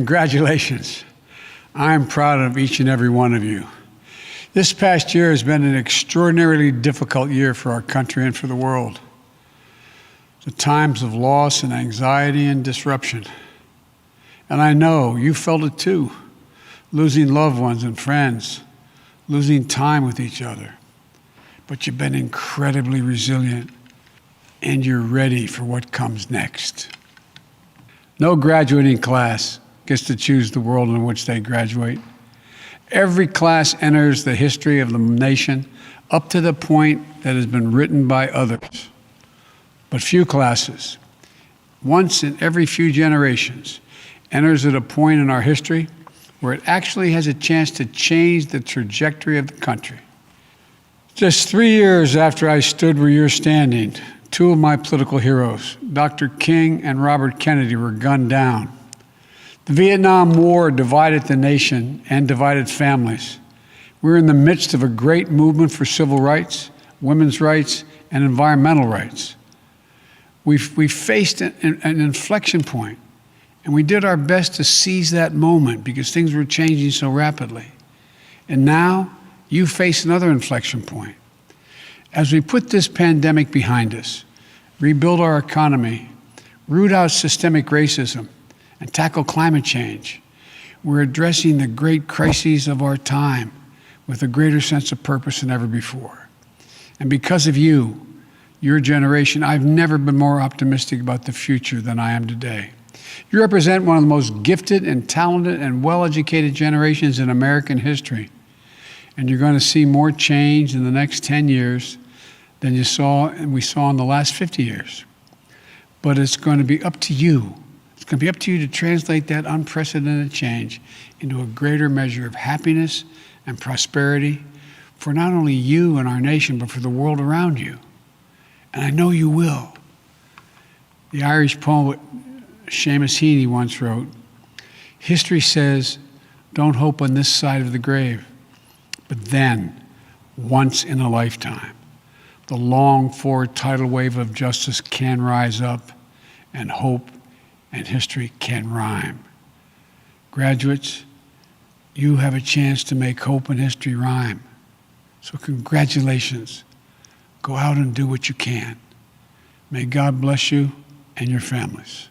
Congratulations. I'm proud of each and every one of you. This past year has been an extraordinarily difficult year for our country and for the world. The times of loss and anxiety and disruption. And I know you felt it too, losing loved ones and friends, losing time with each other. But you've been incredibly resilient, and you're ready for what comes next. No graduating class gets to choose the world in which they graduate. Every class enters the history of the nation up to the point that has been written by others. But few classes, once in every few generations, enters at a point in our history where it actually has a chance to change the trajectory of the country. Just 3 years after I stood where you're standing, two of my political heroes, Dr. King and Robert Kennedy, were gunned down. The Vietnam War divided the nation and divided families. We're in the midst of a great movement for civil rights, women's rights, and environmental rights. We faced an inflection point, and we did our best to seize that moment because things were changing so rapidly. And now, you face another inflection point. As we put this pandemic behind us, rebuild our economy, root out systemic racism, and tackle climate change, we're addressing the great crises of our time with a greater sense of purpose than ever before. And because of you, your generation, I've never been more optimistic about the future than I am today. You represent one of the most gifted and talented and well-educated generations in American history. And you're going to see more change in the next 10 years than we saw in the last 50 years. But it's going to be up to you. It's going to be up to you to translate that unprecedented change into a greater measure of happiness and prosperity for not only you and our nation, but for the world around you. And I know you will. The Irish poet Seamus Heaney once wrote, "History says, don't hope on this side of the grave, but then, once in a lifetime, the longed-for tidal wave of justice can rise up, and hope and history can rhyme." Graduates, you have a chance to make hope and history rhyme. So congratulations. Go out and do what you can. May God bless you and your families.